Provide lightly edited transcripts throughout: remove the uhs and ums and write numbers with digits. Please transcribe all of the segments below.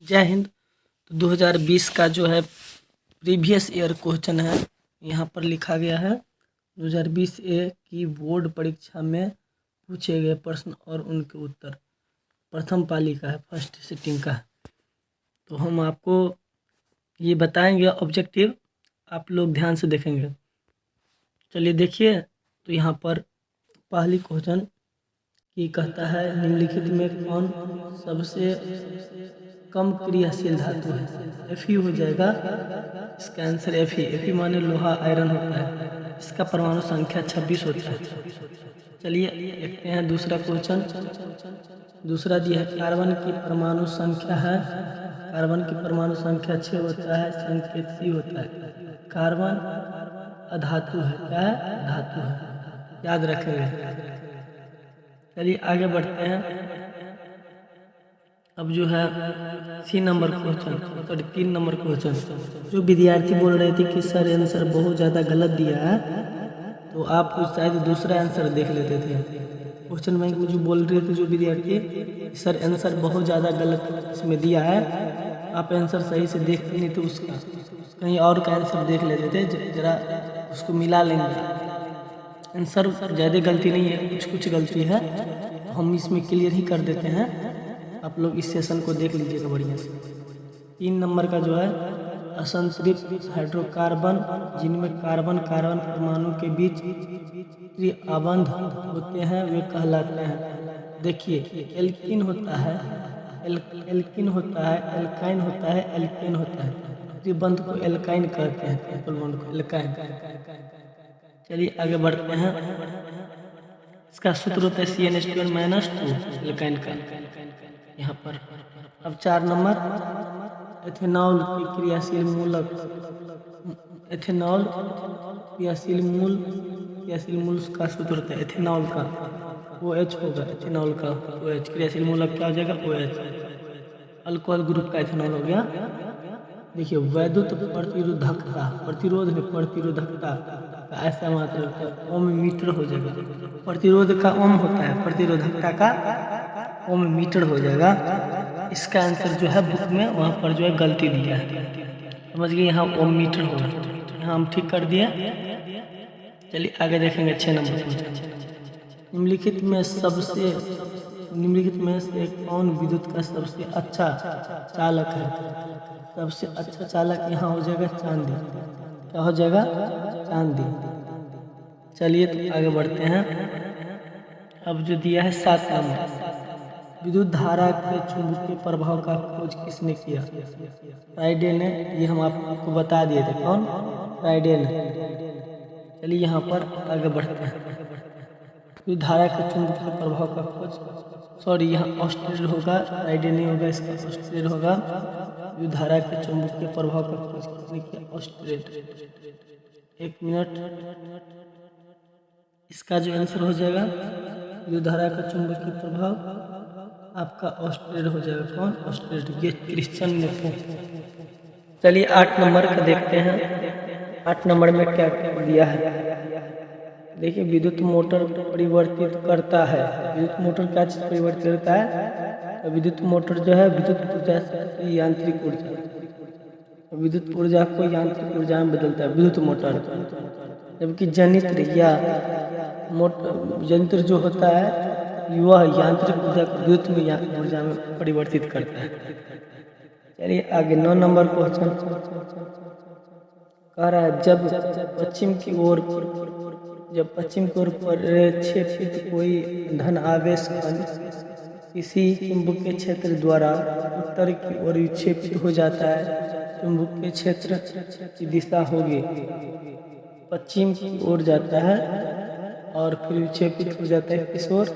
जय हिंद। तो 2020 का जो है प्रीवियस ईयर क्वेश्चन है, यहाँ पर लिखा गया है 2020 ए की बोर्ड परीक्षा में पूछे गए प्रश्न और उनके उत्तर। प्रथम पाली का है, फर्स्ट सिटिंग का है। तो हम आपको ये बताएंगे ऑब्जेक्टिव, आप लोग ध्यान से देखेंगे। चलिए देखिए, तो यहाँ पर पहली क्वेश्चन की कहता है निम्नलिखित में कौन सबसे कम क्रियाशील धातु है। Fe हो जाएगा, इसका आंसर Fe माने लोहा आयरन होता है। इसका परमाणु संख्या 26 होता है। चलिए देखते हैं दूसरा क्वेश्चन। दूसरा दिया है कार्बन की परमाणु संख्या है, कार्बन की परमाणु संख्या 6 होता है, संकेत C होता है। कार्बन अधातु है, क्या है? धातु है, याद रखेंगे। चलिए आगे बढ़ते हैं। अब जो है C number question, sorry 3 number question, जो विद्यार्थी बोल रहे थे कि सर आंसर बहुत ज़्यादा गलत दिया है, तो आप शायद दूसरा आंसर देख लेते थे। क्वेश्चन बैंक में जो बोल रहे थे जो विद्यार्थी, सर आंसर बहुत ज़्यादा गलत इसमें दिया है, आप आंसर सही से देखते नहीं तो उसका कहीं और का आंसर देख लेते थे, जरा उसको मिला लेंगे। आंसर ज़्यादा गलती नहीं है, कुछ कुछ गलती है, तो हम इसमें क्लियर ही कर देते हैं। आप लोग इस सेशन को देख लीजिएगा बढ़िया से। 3 नंबर का जो है असंतृप्त हाइड्रोकार्बन, जिनमें कार्बन कार्बन परमाणु के बीच त्रिआबंध होते हैं, वे कहलाते हैं। देखिए एल्किन होता है, एल्किन होता है, एल्काइन होता है, एल्केन होता है। त्रिबंध को एल्काइन कहते हैं, ट्रिपल बॉन्ड को एल्काइन। चलिए आगे बढ़ते हैं। इसका सूत्र होता है CN2 एल्काइन का यहाँ पर। अब 4 नंबर एथेनॉल की क्रियाशील मूलक, एथेनॉल क्रियाशील मूल का सूत्र होता है एथेनॉल का OH होगा, एथेनॉल का OH। क्रियाशील मूलक क्या हो जाएगा? OH। अल्कोहल ग्रुप का एथेनॉल हो गया। देखिए वैद्युत प्रतिरोधकता, प्रतिरोध में प्रतिरोधकता का ऐसा मात्रा ओम मीटर हो जाएगा। प्रतिरोध का ओम होता है, प्रतिरोधकता का ओम मीटर हो जाएगा। इसका आंसर जो है बुक में वहाँ पर जो है गलती दिया है, समझ गए, यहाँ ओम मीटर होगा, यहाँ हम ठीक कर दिए। चलिए आगे देखेंगे 6 नंबर। निम्नलिखित में से कौन विद्युत का सबसे अच्छा चालक है? सबसे अच्छा चालक यहाँ हो जाएगा चांदी। क्या हो जाएगा? चांदी। चलिए तो आगे बढ़ते हैं। अब जो दिया है 7 नंबर, विद्युत धारा के चुंबकीय प्रभाव का खोज किसने किया? फ्राइडे ने। ये हम आपको बता दिए थे, कौन? फ्राइडे ने। चलिए यहाँ पर आगे बढ़ते हैं। विद्युत धारा के चुंबकीय प्रभाव का खोज, सॉरी यहाँ ऑस्ट्रेलिया होगा, फ्राइडे नहीं होगा, इसका ऑस्ट्रेलिया होगा। विद्युत धारा के चुंबकीय प्रभाव का खोज किसने किया? ऑस्ट्रेलिया। 1 मिनट, इसका जो आंसर हो जाएगा विद्युत धारा का चुंबकीय प्रभाव आपका ऑस्ट्रेलिया हो जाएगा। कौन? ऑस्ट्रेलिया। ये क्रिश्चियन ने किया। चलिए 8 नंबर का देखते हैं। 8 नंबर में क्या दिया है? देखिए विद्युत मोटर परिवर्तित करता है। विद्युत मोटर क्या चीज परिवर्तित करता है? तो विद्युत मोटर जो है विद्युत ऊर्जा से यांत्रिक ऊर्जा, विद्युत ऊर्जा को यांत्रिक ऊर्जा में बदलता है विद्युत मोटर। जबकि जनित्र या जनित्र जो होता है वह यांत्रिक ऊर्जा को विद्युत में ऊर्जा में परिवर्तित करता है। चलिए आगे 9 नंबर क्वेश्चन कह रहा है जब पश्चिम की ओर प्रक्षेपित कोई धन आवेश कण किसी चुंबकीय क्षेत्र द्वारा उत्तर की ओर विक्षेपित हो जाता है, चुंबकीय क्षेत्र की दिशा होगी पश्चिम की ओर जाता है और फिर विक्षेपित हो जाता है किस ओर?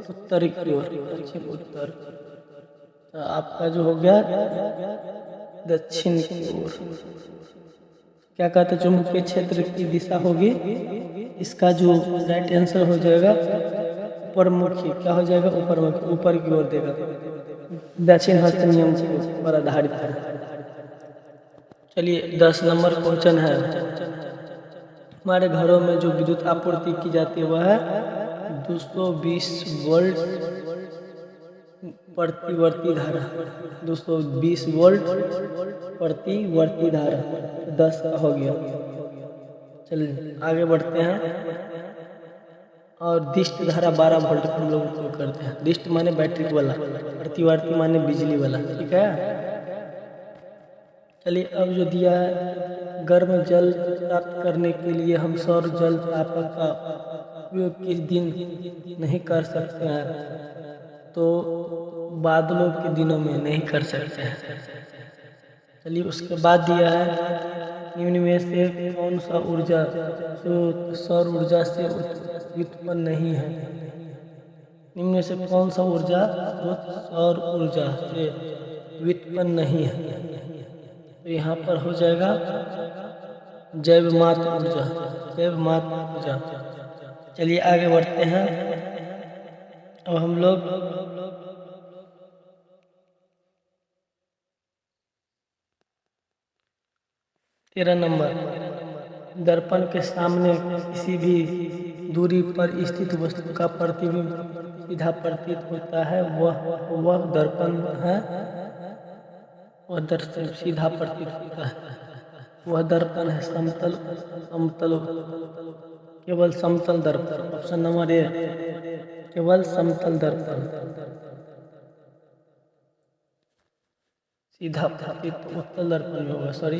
उत्तर की ओर, पश्चिम उत्तर। तो आपका जो हो गया दक्षिण की ओर। क्या कहते हैं? चुंबकीय क्षेत्र की दिशा होगी, इसका जो राइट आंसर हो जाएगा ऊपरमुखी। क्या हो जाएगा? ऊपरमुखी, ऊपर की ओर देगा, दक्षिण हस्त नियम पर आधारित है। चलिए 10 नंबर क्वेश्चन है। हमारे घरों में जो विद्युत आपूर्ति की जाती है वह है 220 वोल्ट प्रतिवर्ती धारा 220 वोल्ट प्रतिवर्ती धारा 10 का हो गया। चलिए आगे बढ़ते हैं। और दिष्ट धारा 12 वोल्ट का हम लोग उपयोग करते हैं। दिष्ट माने बैटरी वाला, प्रतिवर्ती माने बिजली वाला, ठीक है। चलिए अब जो दिया है, गर्म जल प्राप्त करने के लिए हम सौर जल तापक का उपयोग किस दिन नहीं कर सकते हैं? तो बादलों के दिनों में नहीं कर सकते हैं। चलिए उसके बाद दिया है, निम्न में से कौन सा ऊर्जा जो सौर ऊर्जा से उत्पन्न नहीं है? निम्न में से कौन सा ऊर्जा जो सौर ऊर्जा से व्युत्पन्न नहीं है? तो यहाँ पर हो जाएगा जैवमात्र ऊर्जा, जैवमात्र ऊर्जा। चलिए आगे बढ़ते हैं। अब हम लोग तेरह नंबर, दर्पण के सामने किसी भी दूरी पर स्थित वस्तु का प्रतिबिंब सीधा प्रतीत होता है, वह दर्पण है। वह दर्पण सीधा प्रतीत होता है, वह दर्पण है समतल, समतल, केवल समतल दर्पण। ऑप्शन नंबर ए, केवल समतल दर्पण। सीधा प्रतीत उत्तल दर्पण में होगा, सॉरी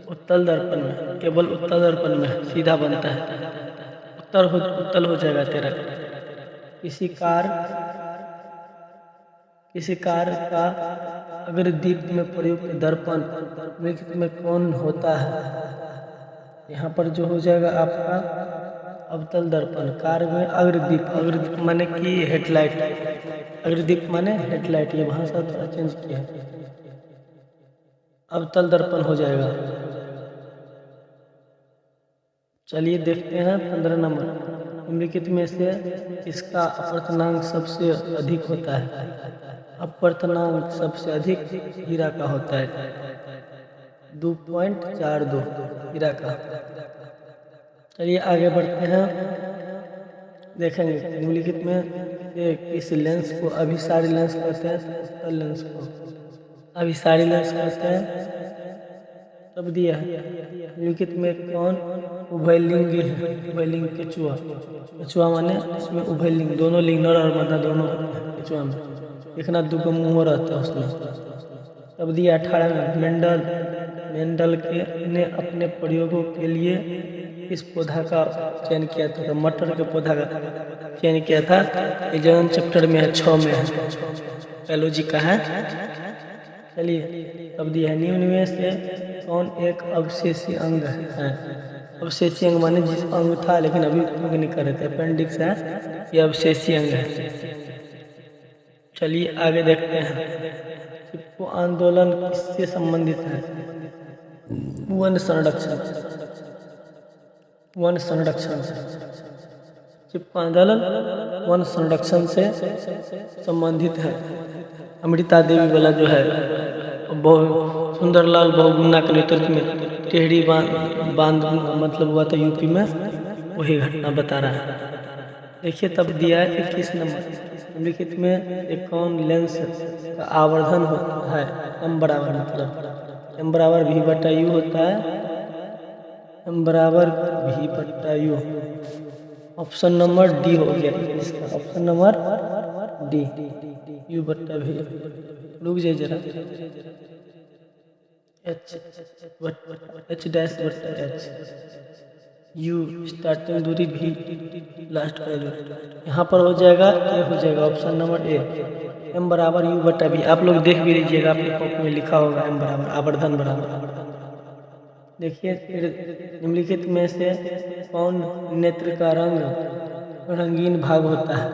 उत्तल दर्पण में, केवल उत्तल दर्पण में सीधा बनता है, उत्तल हो जाएगा तेरा। किसी कार का अगर दीप में प्रयुक्त दर्पण निम्नलिखित में कौन होता है? यहाँ पर जो हो जाएगा आपका अवतल दर्पण। कार में अग्रदीप, अग्रदीप माने कि हेडलाइट, अग्रदीप माने हेडलाइट, ये भाषा थोड़ा चेंज किया है, अवतल दर्पण हो जाएगा। चलिए देखते हैं 15 नंबर, निम्नलिखित में से इसका अपवर्तनांक सबसे अधिक होता है? अपवर्तनांक सबसे अधिक हीरा का होता है, 2.42 हीरा का। चलिए आगे बढ़ते हैं, देखेंगे निम्नलिखित में किस लेंस को अभिसारी लेंस कहते हैं? उत्तल लेंस को अभिसारी लेंस कहते हैं। तब दिया है, निम्नलिखित में कौन उभयलिंगी है? उभयलिंग केचुआ, केचुआ माने इसमें उभयलिंग, दोनों लिंग नर और मादा दोनों होते हैं केचुआ में। देखना दुगो मुँह रहता है उसमें। तब दिया 18 में, मेंडल के ने अपने प्रयोगों के लिए इस पौधा का चयन किया था? मटर के पौधा का चयन किया था। ये जनन चैप्टर में है, 6 में है, बायोलॉजी का है। चलिए अब दिया है, निम्न में से कौन एक अवशेषी अंग है? अवशेषी अंग माने जिस अंग था लेकिन अभी उपयोग नहीं कर रहे थे, अपेंडिक्स है, ये अवशेषी अंग है। चलिए आगे देखते हैं, चिपको आंदोलन किससे संबंधित है? वन संरक्षण, वन संरक्षण। चिपको आंदोलन वन संरक्षण से संबंधित है। अमृता देवी वाला जो है, सुंदरलाल बहुगुणा के नेतृत्व में टेहरी बांध मतलब हुआ था यूपी में, वही घटना बता रहा है। देखिए तब दिया है 21 नंबर, निम्नलिखित में एक कौन लेंस का आवर्धन होता है? एम बराबर, मतलब एम बराबर भी बटा यू होता है, एम बराबर भी बटा यू। ऑप्शन नंबर डी हो गया इसका, ऑप्शन नंबर डी, यू बट्टा भी। रुक जाइए जरा, एच डैश बट्टा एच, यू स्टार्टिंग दूरी भी लास्ट वैल्यू, यहाँ पर हो जाएगा ए, हो जाएगा ऑप्शन नंबर ए, एम बराबर यू बट्टा भी। आप लोग देख भी लीजिएगा, आपके कॉपी में लिखा होगा एम बराबर आवर्धन बराबर। देखिए निम्नलिखित में से कौन नेत्र का रंग रंगीन भाग होता है?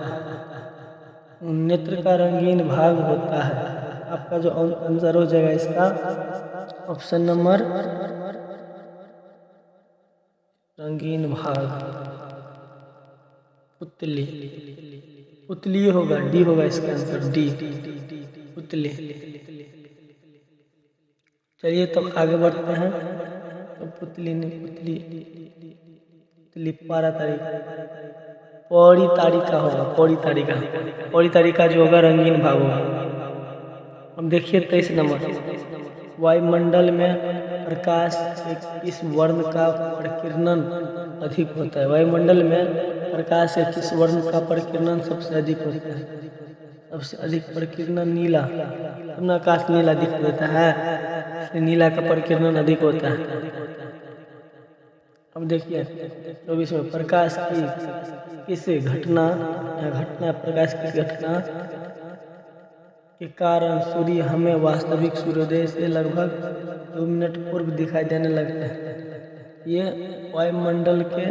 नेत्र का रंगीन भाग होता है, आपका जो आंसर हो जाएगा इसका ऑप्शन नंबर रंगीन भाग पुतली, पुतली होगा, डी होगा इसका आंसर, डी पुतली। चलिए तब आगे बढ़ते हैं। तो पुतली ने पुतली, पुतली 12 तारीख, पौड़ी तारिका होगा, पौड़ी तारिका जो होगा रंगीन भाग होगा। अब देखिए 23 नंबर, वायुमंडल में प्रकाश के किस वर्ण का प्रकीर्णन अधिक होता है? वायुमंडल में प्रकाश के किस वर्ण का प्रकीर्णन सबसे अधिक होता है? सबसे अधिक प्रकीर्णन नीला, अपना आकाश नीला दिख देता है, इसलिए नीला का प्रकीर्णन अधिक होता है। अब देखिए 24 में, प्रकाश की किस घटना प्रकाश की घटना के कारण सूर्य हमें वास्तविक सूर्योदय से लगभग 2 मिनट पूर्व दिखाई देने लगता है? ये वायुमंडल के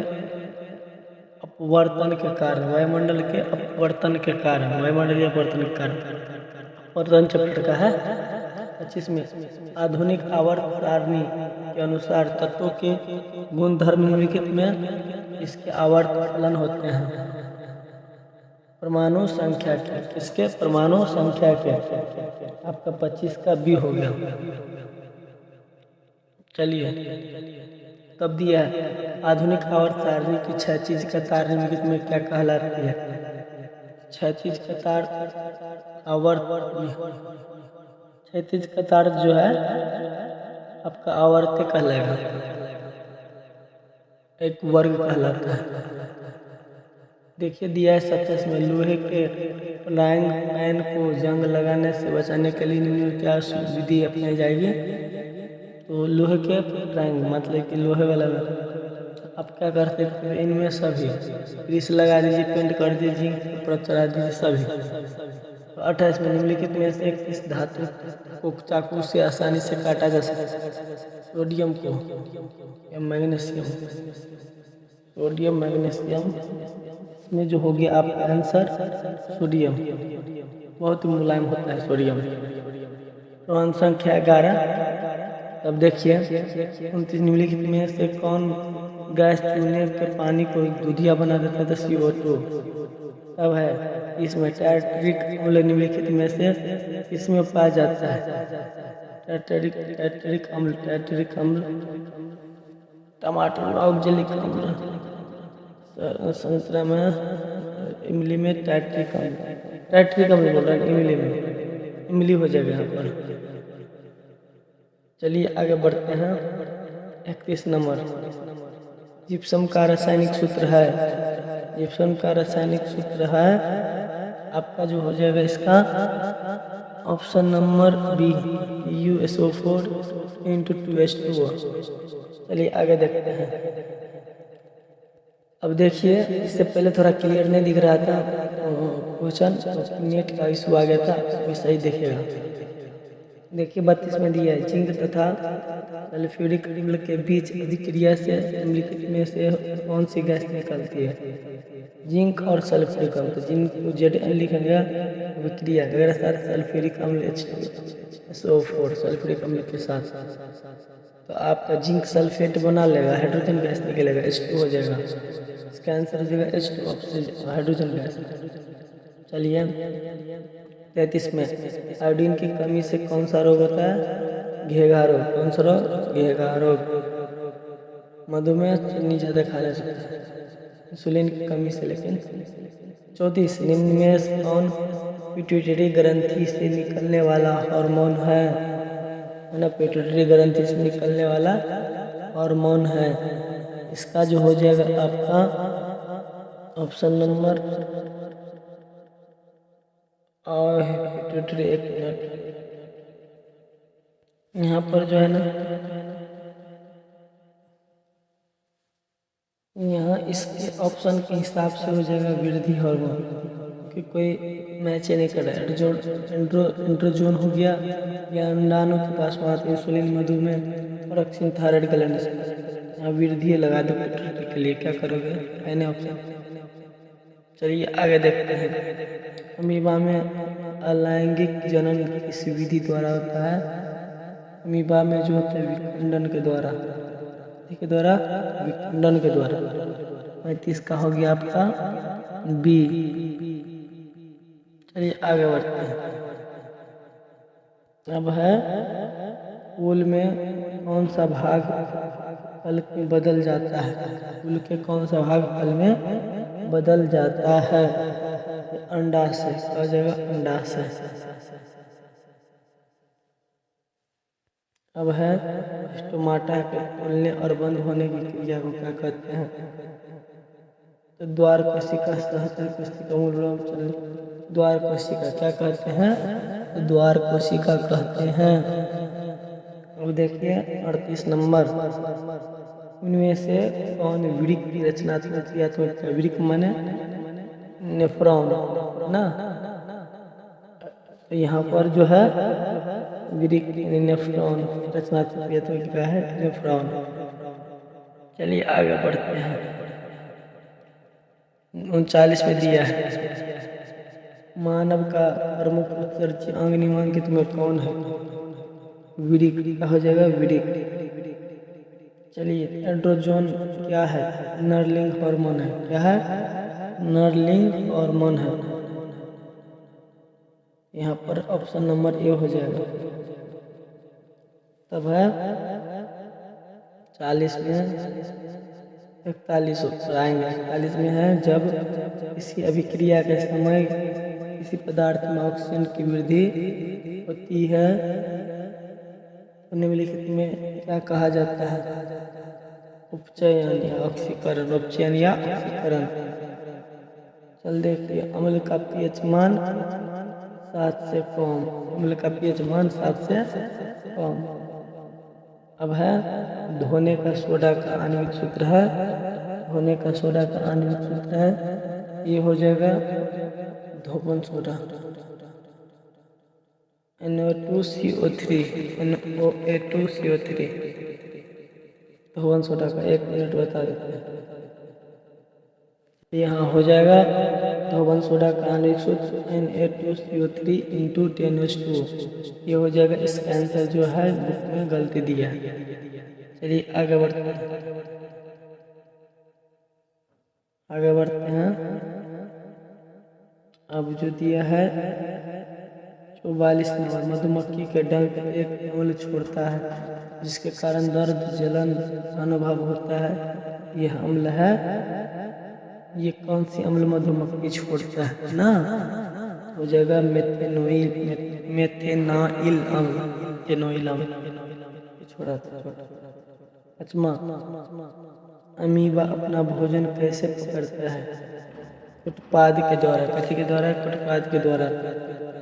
अपवर्तन के कारण, वायुमंडल के अपवर्तन के कारण, वायुमंडलीय अपवर्तन के कारण अपवर्तन चैप्टर का है। 25 में, आधुनिक आवर्त सारणी के अनुसार तत्वों के गुणधर्म निम्नलिखित में इसके आवर्त फलन होते हैं? परमाणु संख्या के, किसके? परमाणु संख्या के। आपका 25 का बी हो गया। चलिए तब दिया है, आधुनिक आवर्त सारणी की क्षैतिज कतार निम्नलिखित में क्या कहलाती है? क्षैतिज कतार आवर्त, क्षैतिज कतार जो है आपका आवर्त कहलाएगा, एक वर्ग कहलाता है। देखिए दिया है 27 में, लोहे के फ्राइंग पैन को जंग लगाने से बचाने के लिए निम्न क्या विधि अपनाई जाएगी? तो लोहे के फ्राइंग मतलब कि लोहे वाला आप क्या करते हैं? इनमें सभी ग्रीस लगा दीजिए, पेंट कर दीजिए, जिंक पर चढ़ा दीजिए सभी। तो 28 में, निम्नलिखित में से किस धातु को चाकू से आसानी से काटा जा सकता है? सोडियम को या मैग्नीशियम? सोडियम मैग्नीशियम में जो होगी आपका आंसर सोडियम, बहुत ही मुलायम होता है सोडियम। प्रमाण संख्या 11। तब देखिए 29, निम्नलिखित में से कौन गैस चूने के पानी को दूधिया बना देता है? तो CO2। तब है इसमें टार्टरिक अम्ल निम्नलिखित में से इसमें पाया जाता है? टार्टरिक अम्ल, टमाटर में ऑक्जेलिक अम्ल, संतरा में, इमली में टार्टरिक अम्ल बोल रहा है, इमली में इमली हो जाएगा यहाँ पर। चलिए आगे बढ़ते हैं। 31 नंबर, जिप्सम का रासायनिक सूत्र है? जिप्सम का रासायनिक सूत्र है आपका जो हो जाएगा इसका option number B, USO4 × 2H2O। चलिए आगे देखते हैं। अब देखिए इससे पहले थोड़ा क्लियर नहीं दिख रहा था क्वेश्चन, नेट का इशू आ गया था, तो सही देखिएगा। देखिए 32 में दिया है, जिंक तथा सल्फ्यूरिक अम्ल के बीच अभिक्रिया से निम्नलिखित में से कौन सी गैस निकलती है? जिंक और सल्फ्यूरिक अम्ल, तो जिंक को Zn लिखेंगे, अभिक्रिया वगैरह साथ सल्फ्यूरिक अम्ल SO4 सल्फ्यूरिक अम्ल के साथ, तो आपका जिंक सल्फेट बना लेगा, हाइड्रोजन गैस निकलेगा, H2 हो जाएगा। इसका आंसर हो जाएगा H2 ऑक्सीजन, हाइड्रोजन गैस। चलिए 33 में, आयोडीन की कमी से कौन सा रोग होता है? घेघा रोग। कौन सा रोग? घेघा रोग। मधुमेह, चीनी ज़्यादा खाने से, इंसुलिन की कमी से। लेकिन 34, निम्न में से कौन पिट्यूटरी ग्रंथि से निकलने वाला हार्मोन है ना? पिट्यूटरी ग्रंथि से निकलने वाला हार्मोन है। इसका जो हो जाएगा आपका ऑप्शन नंबर और पिट्यूटरी, एक मिनट, यहाँ पर जो है ना, यहाँ इसके ऑप्शन के हिसाब से हो जाएगा वृद्धि हार्मोन, कि कोई मैच नहीं कर रहा है। एंड्रोजोन हो गया या अंडाणु के पास बात, इंसुलिन, मधुमेह और ऑक्सीन थायराइड ग्लैंड। यहाँ वृद्धि लगा दो पिट्यूटरी के लिए, क्या करोगे? पहले ऑप्शन। चलिए आगे देखते हैं। अमीबा में अलैंगिक जनन किस विधि द्वारा होता है? अमीबा में जो होता है विखंडन के द्वारा, विखंडन के द्वारा। 35 का हो गया आपका बी। चलिए आगे बढ़ते हैं। अब है फूल में कौन सा भाग फल में बदल जाता है? फूल के कौन सा भाग फल में बदल जाता है। अंडाशय का जगह अंडाशय। अब है स्टोमाटा के खुलने और बंद होने की क्रिया को क्या कहते हैं? तो द्वार कोशिका, सहस्त्र कोशिका, मूलरोम चलनी। द्वार कोशिका क्या कहते हैं? तो द्वार कोशिका कहते हैं। अब देखिए 38 नंबर, उनमें से कौन वृक्क की रचनात्मक क्रियात्मक? वृक्क माने नेफ्रॉन ना, तो यहाँ पर जो है वृक्क नेफ्रॉन, रचनात्मक क्रियात्मक क्या है? नेफ्रॉन। चलिए आगे बढ़ते हैं। 39 में दिया है मानव का प्रमुख उत्सर्जी अंग निम्नलिखित में कौन है? वृक्क का हो जाएगा वृक्क। चलिए एंड्रोजन क्या है? नरलिंग हार्मोन है। क्या है? नरलिंग हार्मोन है। यहाँ पर ऑप्शन नंबर ए हो जाएगा। तब है 40 में 41 आएंगे। 41 में है जब किसी अभिक्रिया के समय किसी पदार्थ में ऑक्सीजन की वृद्धि होती है तो निम्नलिखित में क्या कहा जाता है? उपचयन या ऑक्सीकरण। उपचयन या ऑक्सीकरण। चल देखिए, अम्ल का पीएच मान 7 से कम। अम्ल का पीएच मान 7 से कम। अब है धोने का सोडा का आणविक सूत्र है। धोने का सोडा का आणविक सूत्र है, ये हो जाएगा धोबन सोडा, NO2CO3, NOA2CO3। धोबन सोडा का 1 मिनट बता देते हैं। यहाँ हो जाएगा धोबन सोडा का आणविक सूत्र Na2CO3 × 10⁻²। ये हो जाएगा। इसका आंसर जो है बुक में गलती दिया है। चलिए आगे बढ़ते हैं। आगे बढ़ते हैं। अब जो दिया है 44 नंबर, मधुमक्खी के डंक एक अम्ल छोड़ता है जिसके कारण दर्द जलन अनुभव होता है। यह अम्ल है, ये कौन सी अम्ल मधुमक्खी छोड़ता है ना? हो जाएगा मेथेनोइल, मेथेनाइल अम्ल, मेथेनोइल अम्ल छोड़ा था। 5वां, अमीबा अपना भोजन कैसे पकड़ता है? उत्पाद के द्वारा। कथी के द्वारा? उत्पाद के द्वारा।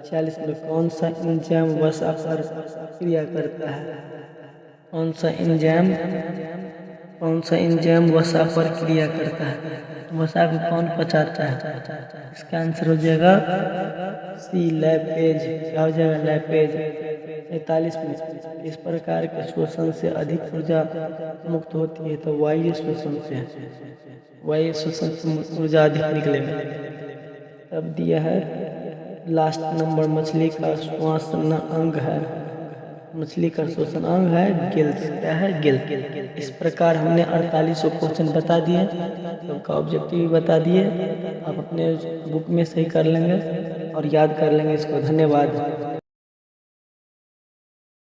40 में कौन सा एंजाइम वसा पर क्रिया करता है? कौन सा एंजाइम वसा पर क्रिया करता है? वसा को कौन पचाता है? इसका आंसर हो जाएगा सी, लैपेज। क्या हो जाएगा? लैपेज। 43 में इस प्रकार के शोषण से अधिक ऊर्जा मुक्त होती है तो वायु शोषण से। वायु शोषण से ऊर्जा अधिक निकलेगा। तब दिया है लास्ट नंबर, मछली का श्वसन अंग है। मछली का श्वसन अंग है गिल्स। क्या है? गिल। इस प्रकार हमने 48 क्वेश्चन बता दिए, सबका ऑब्जेक्टिव भी बता दिए। आप अपने बुक में सही कर लेंगे और याद कर लेंगे इसको। धन्यवाद।